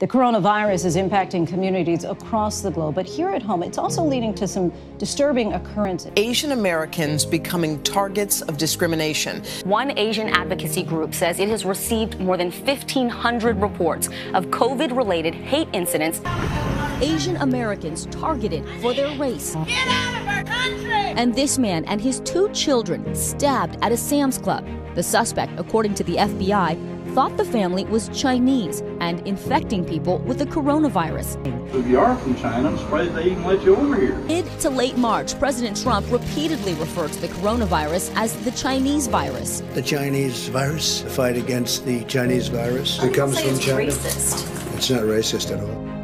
The coronavirus is impacting communities across the globe, but here at home, it's also leading to some disturbing occurrences. Asian Americans becoming targets of discrimination. One Asian advocacy group says it has received more than 1,500 reports of COVID-related hate incidents. Asian Americans targeted for their race. Get out of our country! And this man and his 2 children stabbed at a Sam's Club. The suspect, according to the FBI, thought the family was Chinese and infecting people with the coronavirus. If you are from China, I'm surprised they even let you over here. Mid to late March, President Trump repeatedly referred to the coronavirus as the Chinese virus. The Chinese virus, the fight against the Chinese virus. It comes from China. Racist. It's not racist at all.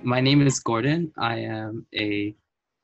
My name is Gordon. I am a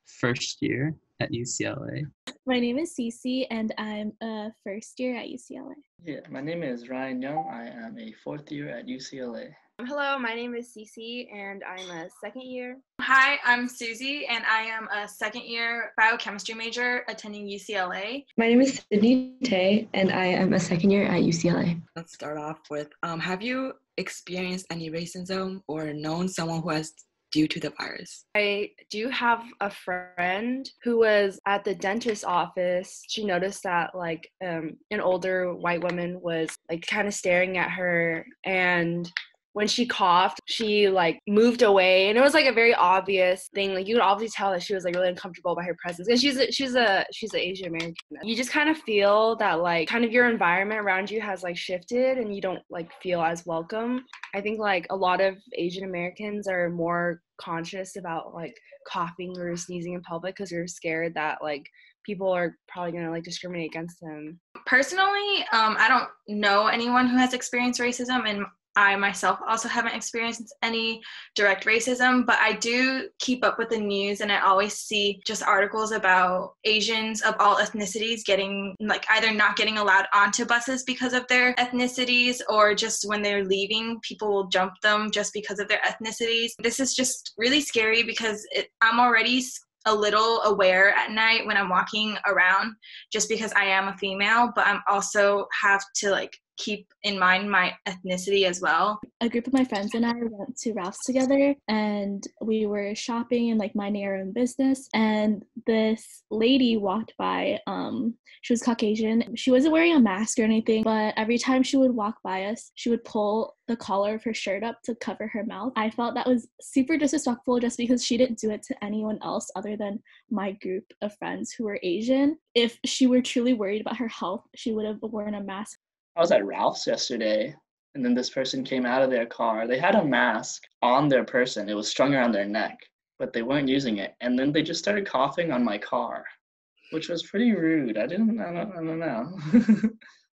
first year at UCLA. My name is Cece, and I'm a first year at UCLA. Yeah, my name is Ryan Young. I am a 4th year at UCLA. Hello, my name is Cece, and I'm a 2nd year. Hi, I'm Susie, and I am a 2nd year biochemistry major attending UCLA. My name is Sydney Tay, and I am a 2nd year at UCLA. Let's start off with, have you experienced any racism or known someone who has due to the virus? I do have a friend who was at the dentist's office. She noticed that an older white woman was kind of staring at her, and when she coughed, she moved away, and it was a very obvious thing. You could obviously tell that she was really uncomfortable by her presence, and she's an Asian American. You just kind of feel that kind of your environment around you has shifted, and you don't feel as welcome. I think a lot of Asian Americans are more conscious about coughing or sneezing in public because you're scared that people are probably going to discriminate against them. Personally, I don't know anyone who has experienced racism, and I myself also haven't experienced any direct racism, but I do keep up with the news, and I always see just articles about Asians of all ethnicities getting either not getting allowed onto buses because of their ethnicities, or just when they're leaving, people will jump them just because of their ethnicities. This is just really scary because I'm already a little aware at night when I'm walking around just because I am a female, but I'm also have to keep in mind my ethnicity as well. A group of my friends and I went to Ralph's together, and we were shopping and minding our own business, and this lady walked by. She was Caucasian. She wasn't wearing a mask or anything, but every time she would walk by us, she would pull the collar of her shirt up to cover her mouth. I felt that was super disrespectful just because she didn't do it to anyone else other than my group of friends who were Asian. If she were truly worried about her health, she would have worn a mask. I was at Ralph's yesterday, and then this person came out of their car. They had a mask on their person. It was strung around their neck, but they weren't using it. And then they just started coughing on my car, which was pretty rude. I don't know.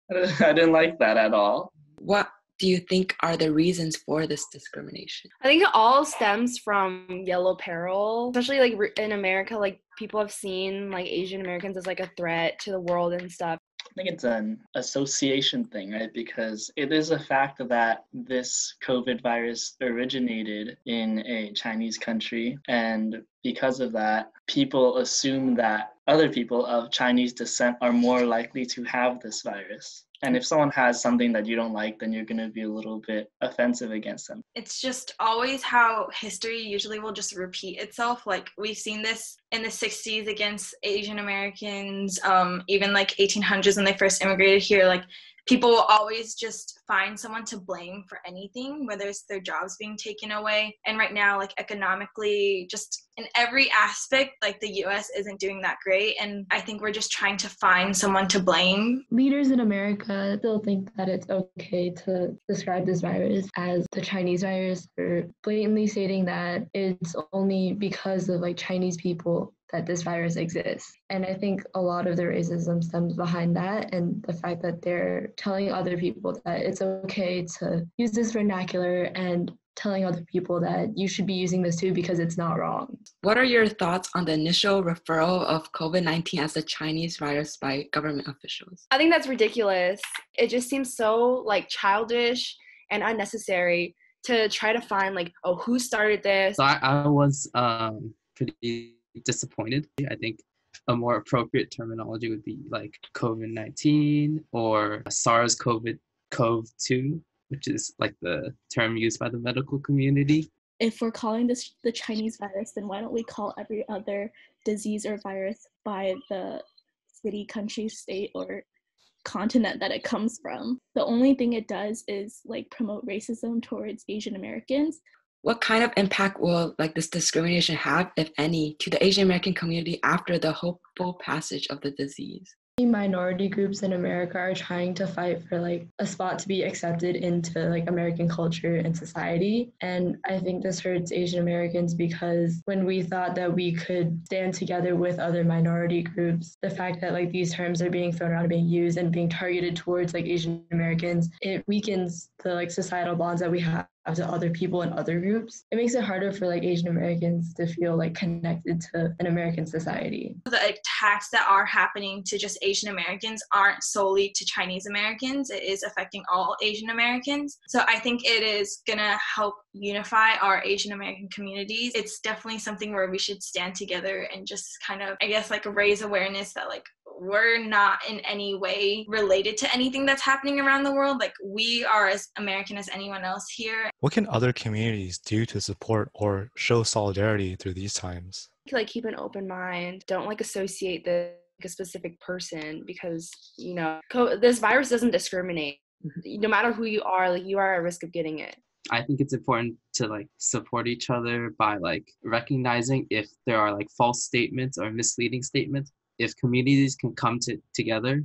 I didn't like that at all. What do you think are the reasons for this discrimination? I think it all stems from yellow peril, especially in America. People have seen Asian Americans as a threat to the world and stuff. I think it's an association thing, right? Because it is a fact that this COVID virus originated in a Chinese country. And because of that, people assume that other people of Chinese descent are more likely to have this virus. And if someone has something that you don't like, then you're going to be a little bit offensive against them. It's just always how history usually will just repeat itself. We've seen this in the 60s against Asian Americans, even 1800s when they first immigrated here. People will always just find someone to blame for anything, whether it's their jobs being taken away. And right now, economically, just in every aspect, the U.S. isn't doing that great. And I think we're just trying to find someone to blame. Leaders in America still think that it's okay to describe this virus as the Chinese virus, or blatantly stating that it's only because of Chinese people that this virus exists. And I think a lot of the racism stems behind that, and the fact that they're telling other people that it's okay to use this vernacular and telling other people that you should be using this too because it's not wrong. What are your thoughts on the initial referral of COVID-19 as a Chinese virus by government officials? I think that's ridiculous. It just seems so childish and unnecessary to try to find who started this. So I was pretty disappointed. I think a more appropriate terminology would be like COVID-19 or SARS-CoV-2, which is like the term used by the medical community. If we're calling this the Chinese virus, then why don't we call every other disease or virus by the city, country, state, or continent that it comes from? The only thing it does is like promote racism towards Asian Americans. What kind of impact will like this discrimination have, if any, to the Asian American community after the hopeful passage of the disease? Minority groups in America are trying to fight for like a spot to be accepted into like American culture and society. And I think this hurts Asian Americans because when we thought that we could stand together with other minority groups, the fact that like these terms are being thrown around and being used and being targeted towards like Asian Americans, it weakens the like societal bonds that we have to other people and other groups. It makes it harder for like Asian Americans to feel like connected to an American society. The attacks that are happening to just Asian Americans aren't solely to Chinese Americans. It is affecting all Asian Americans. So I think it is gonna help unify our Asian American communities. It's definitely something where we should stand together and just kind of, I guess, like raise awareness that like we're not in any way related to anything that's happening around the world. Like we are as American as anyone else here. What can other communities do to support or show solidarity through these times? Like keep an open mind. Don't like associate the a specific person because, you know, this virus doesn't discriminate. No matter who you are, like you are at risk of getting it. I think it's important to like support each other by like recognizing if there are like false statements or misleading statements. If communities can come together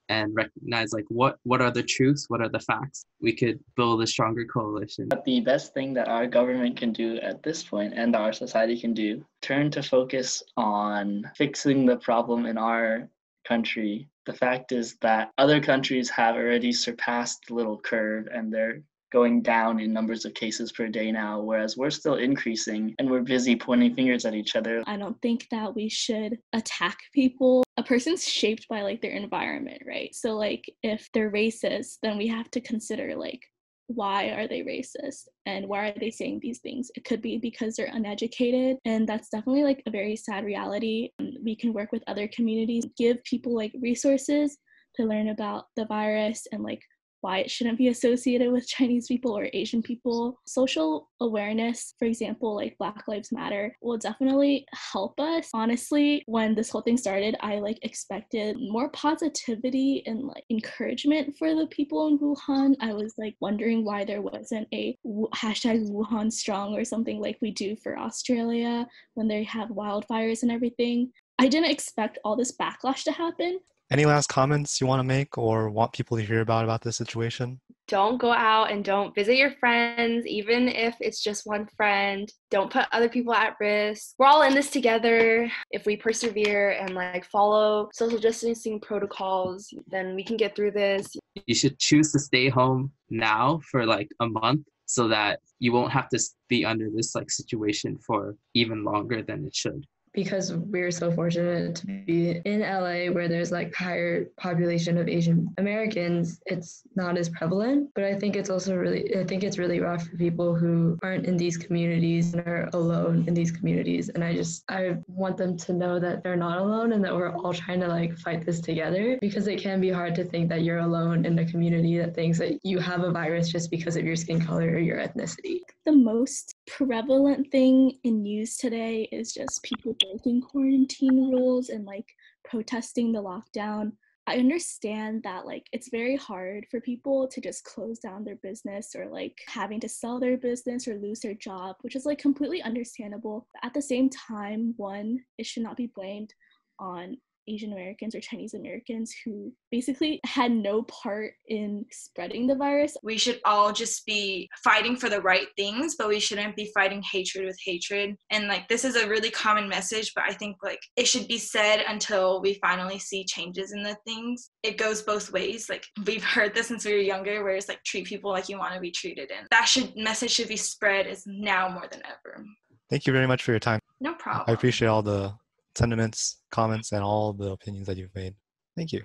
and recognize like what are the truths, what are the facts, we could build a stronger coalition. But the best thing that our government can do at this point and our society can do, turn to focus on fixing the problem in our country. The fact is that other countries have already surpassed the little curve and they're going down in numbers of cases per day now, whereas we're still increasing and we're busy pointing fingers at each other. I don't think that we should attack people. A person's shaped by like their environment, right? So like if they're racist, then we have to consider like why are they racist and why are they saying these things? It could be because they're uneducated, and that's definitely like a very sad reality. We can work with other communities, give people like resources to learn about the virus and like why it shouldn't be associated with Chinese people or Asian people. Social awareness, for example, like Black Lives Matter, will definitely help us. Honestly, when this whole thing started, I like expected more positivity and like encouragement for the people in Wuhan. I was like wondering why there wasn't a hashtag Wuhan strong or something like we do for Australia when they have wildfires and everything. I didn't expect all this backlash to happen. Any last comments you want to make or want people to hear about this situation? Don't go out and don't visit your friends, even if it's just one friend. Don't put other people at risk. We're all in this together. If we persevere and like follow social distancing protocols, then we can get through this. You should choose to stay home now for like a month so that you won't have to be under this like situation for even longer than it should. Because we're so fortunate to be in LA where there's like higher population of Asian Americans, it's not as prevalent. But I think it's really rough for people who aren't in these communities and are alone in these communities. And I want them to know that they're not alone and that we're all trying to like fight this together, because it can be hard to think that you're alone in a community that thinks that you have a virus just because of your skin color or your ethnicity. The most prevalent thing in news today is just people breaking quarantine rules and like protesting the lockdown. I understand that like it's very hard for people to just close down their business or like having to sell their business or lose their job, which is like completely understandable. But at the same time, one, it should not be blamed on Asian Americans or Chinese Americans who basically had no part in spreading the virus. We should all just be fighting for the right things, but we shouldn't be fighting hatred with hatred. And like this is a really common message, but I think like it should be said until we finally see changes in the things. It goes both ways. Like we've heard this since we were younger, where it's like treat people like you want to be treated, and that message should be spread is now more than ever. Thank you very much for your time. No problem. I appreciate all the sentiments, comments, and all the opinions that you've made. Thank you.